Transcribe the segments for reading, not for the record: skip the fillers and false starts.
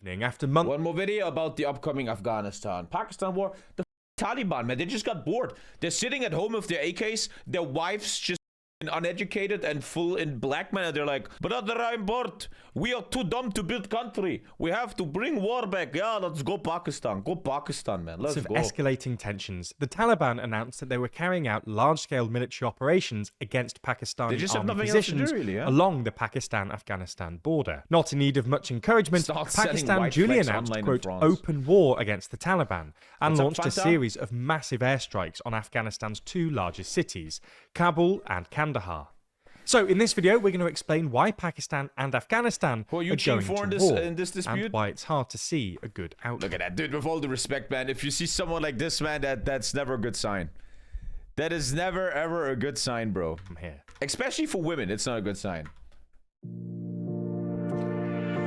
weakening after months. One more video about the upcoming Afghanistan. Pakistan war. The Taliban, man, they just got bored. They're sitting at home with their AKs, their wives just uneducated and full in black men, and they're like, brother, I'm bored. We are too dumb to build country. We have to bring war back. Yeah, let's go Pakistan. Go Pakistan, man. Let's go. Escalating tensions, the Taliban announced that they were carrying out large-scale military operations against Pakistani army positions along the Pakistan-Afghanistan border. Not in need of much encouragement, Pakistan duly announced, quote, open war against the Taliban and launched a series of massive airstrikes on Afghanistan's two largest cities, Kabul and Kandahar. So in this video, we're going to explain why Pakistan and Afghanistan are going to war, in this dispute, and why it's hard to see a good outcome. Look at that, dude. With all the respect, man, if you see someone like this, man, that's never a good sign. That is never ever a good sign, bro. I'm here. Especially for women, it's not a good sign.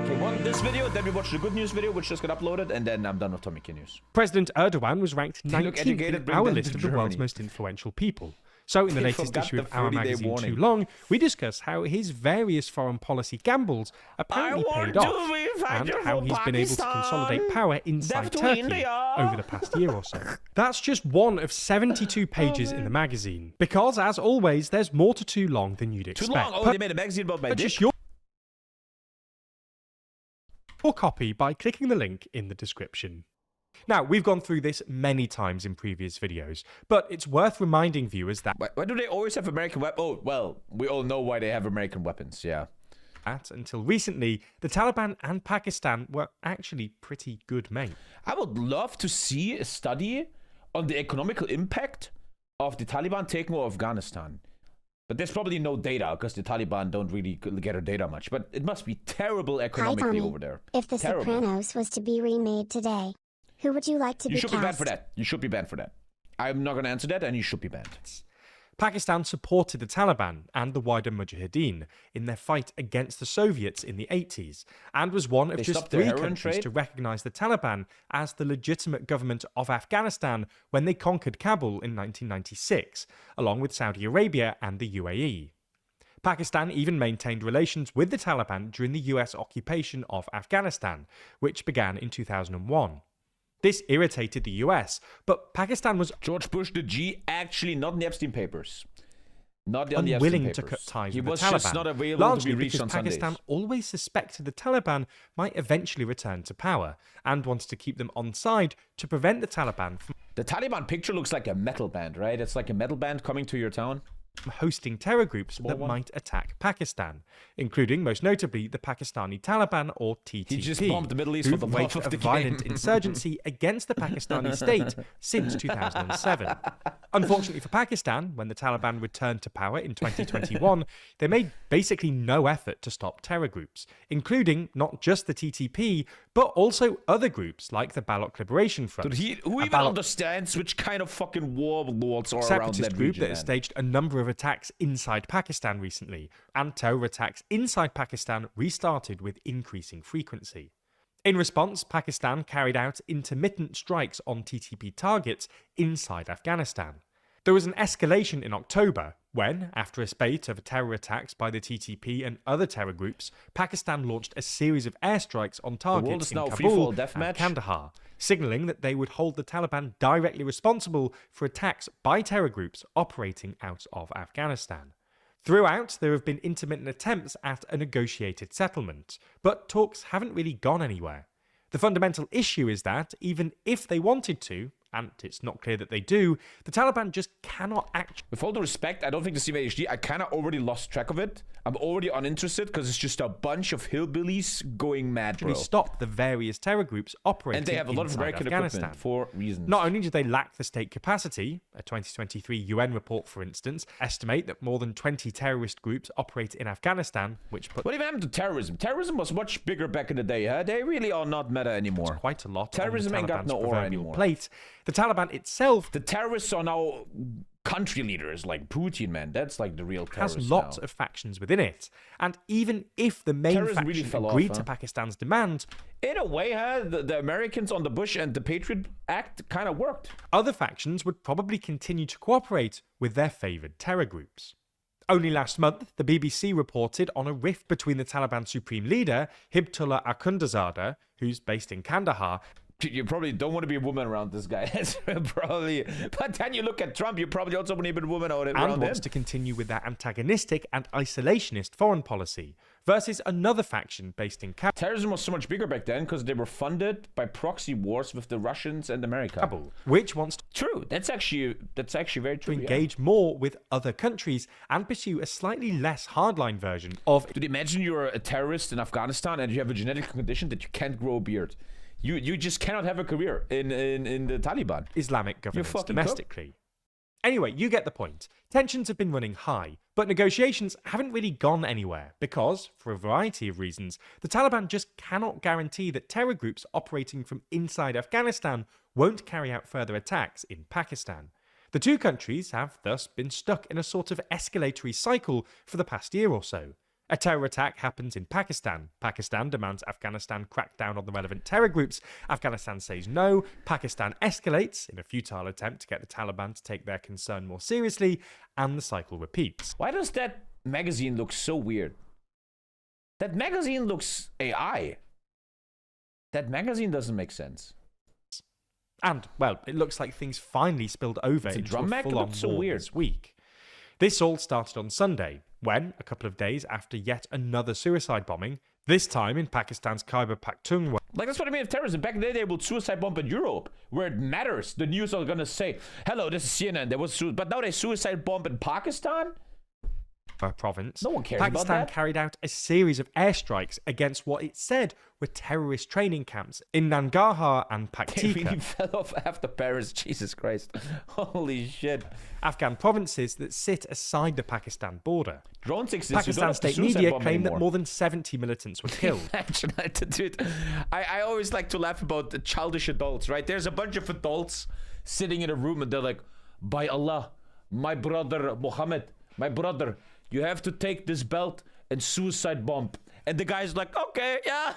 Okay, one this video, then we watch the good news video, which just got uploaded, and then I'm done with TommyKay news. President Erdogan was ranked 19th on our list of the world's most influential people. So in the latest issue of our magazine, Too Long, we discuss how his various foreign policy gambles apparently paid off, and how he's been able to consolidate power inside Turkey over the past year or so. That's just one of 72 pages in the magazine, because as always, there's more to Too Long than you'd expect. Too Long? Oh, they made a magazine about my dick? Your copy by clicking the link in the description. Now, we've gone through this many times in previous videos, but it's worth reminding viewers that... Why do they always have American weapons? Oh, well, we all know why they have American weapons, yeah. Until recently, the Taliban and Pakistan were actually pretty good mates. I would love to see a study on the economical impact of the Taliban taking over Afghanistan. But there's probably no data, because the Taliban don't really gather data much. But it must be terrible economically over there. If The Sopranos was to be remade today, who would you like to be cast? You should be banned for that. You should be banned for that. I'm not going to answer that, and you should be banned. Pakistan supported the Taliban and the wider Mujahideen in their fight against the Soviets in the 80s, and was one of just 3 countries to recognize the Taliban as the legitimate government of Afghanistan when they conquered Kabul in 1996, along with Saudi Arabia and the UAE. Pakistan even maintained relations with the Taliban during the US occupation of Afghanistan, which began in 2001. This irritated the US, but Pakistan was George Bush the G, actually not in the Epstein papers. Not on unwilling to cut ties with the Taliban, just not available to be reached because on Pakistan Sundays. always suspected the Taliban might eventually return to power, and wanted to keep them on side to prevent the Taliban from... The Taliban picture looks like a metal band, right? It's like a metal band coming to your town. Hosting terror groups that might attack Pakistan, including most notably the Pakistani Taliban, or TTP, he just bombed the Middle East with the waged a violent insurgency against the Pakistani state since 2007. Unfortunately for Pakistan, when the Taliban returned to power in 2021, they made basically no effort to stop terror groups, including not just the TTP, but also other groups like the Baloch Liberation Front. Who even understands which kind of fucking warlords are around that group region, that has staged a number of attacks inside Pakistan recently, and terror attacks inside Pakistan restarted with increasing frequency. In response, Pakistan carried out intermittent strikes on TTP targets inside Afghanistan. There was an escalation in October when, after a spate of terror attacks by the TTP and other terror groups, Pakistan launched a series of airstrikes on targets in Kabul and Kandahar, signalling that they would hold the Taliban directly responsible for attacks by terror groups operating out of Afghanistan. Throughout, there have been intermittent attempts at a negotiated settlement, but talks haven't really gone anywhere. The fundamental issue is that, even if they wanted to, and it's not clear that they do, the Taliban just cannot act. With all due respect, I don't think the CVHD, I kind of already lost track of it. I'm already uninterested because it's just a bunch of hillbillies going mad, bro. Stop the various terror groups operating and they have a lot of American equipment for reasons. Not only do they lack the state capacity, a 2023 UN report, for instance, estimate that more than 20 terrorist groups operate in Afghanistan, which put... What even happened to terrorism? Terrorism was much bigger back in the day, huh? They really are not meta anymore. It's quite a lot. Terrorism ain't got no aura anymore. Plate. The Taliban itself... The terrorists are now country leaders like Putin, man. That's like the real terrorists has lots of factions within it. And even if the main faction really agreed to Pakistan's demand... In a way, huh? The Americans on the Bush and the Patriot Act kind of worked. Other factions would probably continue to cooperate with their favoured terror groups. Only last month, the BBC reported on a rift between the Taliban supreme leader, Hibtullah Akhundzada, who's based in Kandahar. You probably don't want to be a woman around this guy. Probably. But then you look at Trump, you probably also want to be a woman around him. And wants to continue with their antagonistic and isolationist foreign policy, versus another faction based in Kabul. Terrorism was so much bigger back then because they were funded by proxy wars with the Russians and America. Which wants to True. That's actually very true. engage more with other countries and pursue a slightly less hardline version of. Dude, imagine you're a terrorist in Afghanistan and you have a genetic condition that you can't grow a beard. You just cannot have a career in the Taliban. Islamic governance fucking domestically. Anyway, you get the point. Tensions have been running high, but negotiations haven't really gone anywhere because, for a variety of reasons, the Taliban just cannot guarantee that terror groups operating from inside Afghanistan won't carry out further attacks in Pakistan. The two countries have thus been stuck in a sort of escalatory cycle for the past year or so. A terror attack happens in Pakistan. Pakistan demands Afghanistan crack down on the relevant terror groups. Afghanistan says no. Pakistan escalates in a futile attempt to get the Taliban to take their concern more seriously, and the cycle repeats. Why does that magazine look so weird? That magazine looks AI. That magazine doesn't make sense. And, well, it looks like things finally spilled over into a full-on so war weird. this week. This all started on Sunday, when, a couple of days after yet another suicide bombing, this time in Pakistan's Khyber Pakhtunkhwa. Like, that's what I mean with terrorism. Back in the day, they would suicide bomb in Europe, where it matters. The news are gonna say, hello, this is CNN, there was but now they suicide bomb in Pakistan? Province, No one cares Pakistan about that. carried out a series of airstrikes against what it said were terrorist training camps in Nangarhar and They Paktika, really fell off after Paris. Jesus Christ. Holy shit. Afghan provinces that sit aside the Pakistan border. Drones exist. Pakistan state media claim that more than 70 militants were killed. Dude, I always like to laugh about the childish adults, right? There's a bunch of adults sitting in a room and they're like, by Allah, my brother Mohammed, my brother, you have to take this belt and suicide bomb. And the guy's like, okay, yeah.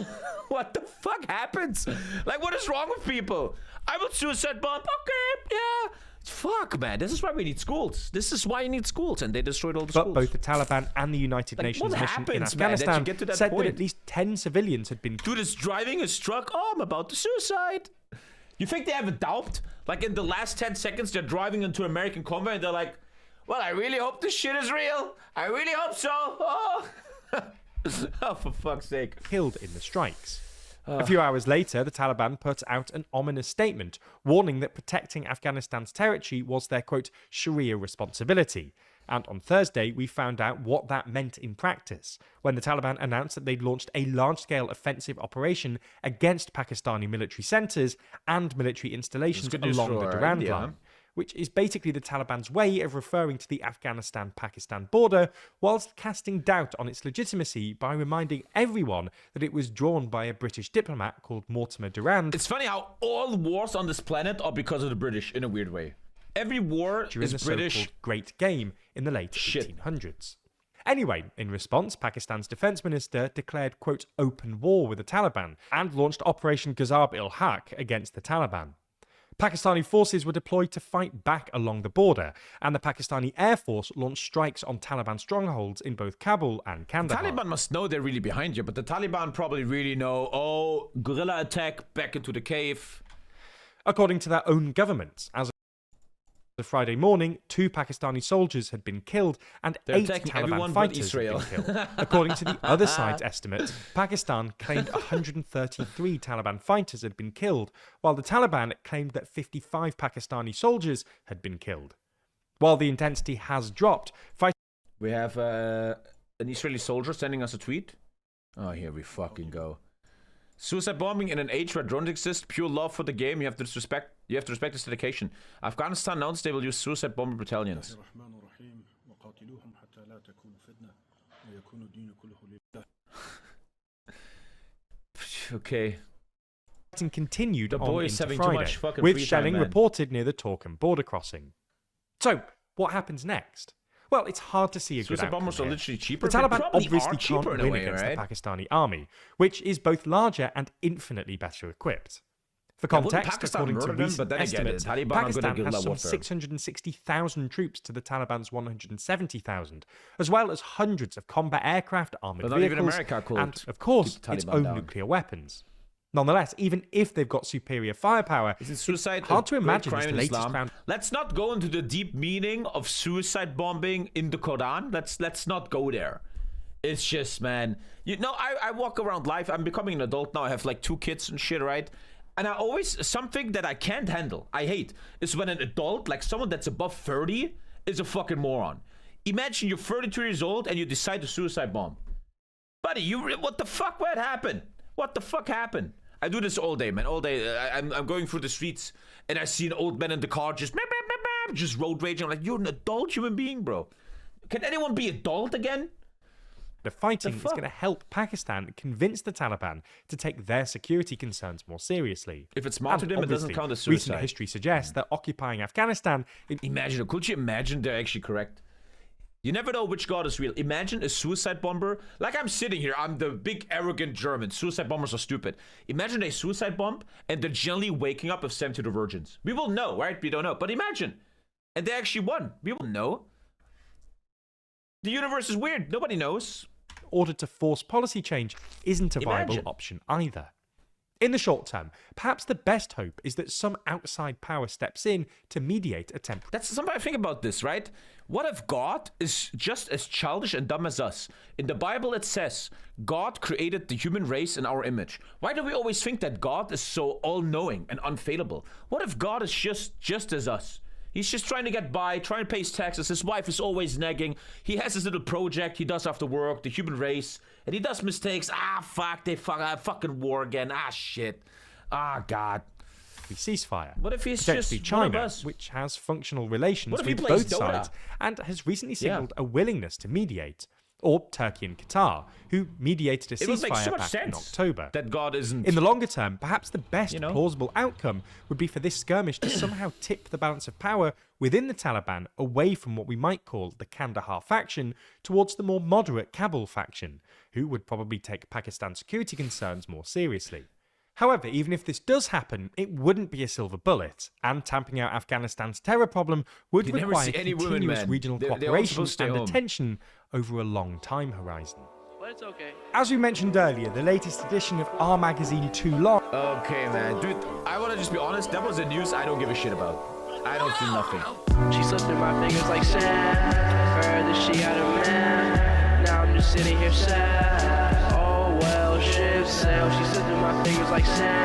What the fuck happens? Like, what is wrong with people? I will suicide bomb. Okay, yeah. Fuck, man. This is why we need schools. This is why you need schools. And they destroyed all the schools. But both the Taliban and the United Nations what mission in happens, man, that you Afghanistan get to that said point? that at least 10 civilians had been Dude is driving his truck. Oh, I'm about to suicide. You think they have a doubt? Like, in the last 10 seconds, they're driving into American convoy and they're like, well, I really hope this shit is real. I really hope so. Oh. Oh, for fuck's sake. killed in the strikes. A few hours later, the Taliban put out an ominous statement warning that protecting Afghanistan's territory was their, quote, Sharia responsibility. And on Thursday, we found out what that meant in practice, when the Taliban announced that they'd launched a large-scale offensive operation against Pakistani military centres and military installations along the Durand Line, which is basically the Taliban's way of referring to the Afghanistan-Pakistan border, whilst casting doubt on its legitimacy by reminding everyone that it was drawn by a British diplomat called Mortimer Durand. It's funny how all wars on this planet are because of the British, in a weird way. Every war during is the British. so-called Great Game in the late 1800s. Anyway, in response, Pakistan's defense minister declared, quote, open war with the Taliban and launched Operation Ghazab-ul-Haq against the Taliban. Pakistani forces were deployed to fight back along the border, and the Pakistani Air Force launched strikes on Taliban strongholds in both Kabul and Kandahar. Taliban must know they're really behind you, but the Taliban probably really know, oh, guerrilla attack, back into the cave. According to their own government, as of Friday morning, 2 Pakistani soldiers had been killed and They're 8 attacking Taliban everyone but fighters Israel. had been killed. According to the other side's estimate, Pakistan claimed 133 Taliban fighters had been killed, while the Taliban claimed that 55 Pakistani soldiers had been killed. While the intensity has dropped, We have an Israeli soldier sending us a tweet. Oh, here we fucking go. Suicide bombing in an age where drones exist, pure love for the game. You have to respect this dedication. Afghanistan announced they will use suicide bomber battalions. Okay. fighting continued The on boy is into having too Friday, much fucking with free time, shelling man. reported near the Torkham border crossing. So, what happens next? Well, it's hard to see a good Suicide outcome bombers are here. literally cheaper. The They Taliban probably obviously are cheaper can't in a win way, against right? the Pakistani army, which is both larger and infinitely better equipped. For wouldn't context, Pakistan according to murder them? recent But then again, estimates, Taliban are good at Pakistan guerrilla has some warfare. 660,000 troops to the Taliban's 170,000, as well as hundreds of combat aircraft, armoured But not even vehicles, America could and, of course, keep the its Taliban own down. nuclear weapons. Nonetheless, even if they've got superior firepower, Is it suicide? hard to a great imagine crime this in latest Islam? round. Let's not go into the deep meaning of suicide bombing in the Quran. Let's not go there. It's just, man, you know, I walk around life. I'm becoming an adult now. I have like 2 kids and shit, right? And I always, something that I can't handle, I hate, is when an adult, like someone that's above 30, is a fucking moron. Imagine you're 32 years old and you decide to suicide bomb. Buddy, what the fuck? What happened? What the fuck happened? I do this all day, man, all day. I'm going through the streets and I see an old man in the car just road raging. I'm like, you're an adult human being, bro. Can anyone be adult again? The fighting is going to help Pakistan convince the Taliban to take their security concerns more seriously. If it's martyrdom, And it doesn't obviously, count as recent suicide. history suggests that occupying Afghanistan... Imagine, could you imagine they're actually correct? You never know which god is real. Imagine a suicide bomber. Like I'm sitting here, I'm the big arrogant German. Suicide bombers are stupid. Imagine a suicide bomb and they're generally waking up of 72 virgins. We will know, right? We don't know. But imagine. And they actually won. We will know. The universe is weird. Nobody knows. order to force policy change isn't a viable Imagine. option either. In the short term, perhaps the best hope is that some outside power steps in to mediate a temporary... That's something I think about this, right? What if God is just as childish and dumb as us? In the Bible it says, God created the human race in our image. Why do we always think that God is so all-knowing and unfailable? What if God is just as us? He's just trying to get by, trying to pay his taxes. His wife is always nagging. He has his little project he does after work, the human race. And he does mistakes. Fuck, fucking war again. Shit. God. ceasefire. What if he's Potentially just one of China, us? which has functional relations What if he with plays both Dota? sides and has recently signaled a willingness to mediate. Or Turkey and Qatar, who mediated a It would make so ceasefire much back in sense October. that God isn't... In the longer term, perhaps the best know? plausible outcome would be for this skirmish to somehow tip the balance of power within the Taliban away from what we might call the Kandahar faction towards the more moderate Kabul faction, who would probably take Pakistan's security concerns more seriously. However, even if this does happen, it wouldn't be a silver bullet, and tamping out Afghanistan's terror problem would You never require see any women, continuous man. regional They're all cooperation supposed to stay and home. attention over a long time horizon. But it's okay. As we mentioned earlier, the latest edition of our magazine Too Long Okay, man. Dude, I want to just be honest. That was the news I don't give a shit about. I don't feel nothing. She slipped through my fingers like sand. Heard that she had a man. Now I'm just sitting here sad. Oh well, shit sail. She slipped through my fingers like sand.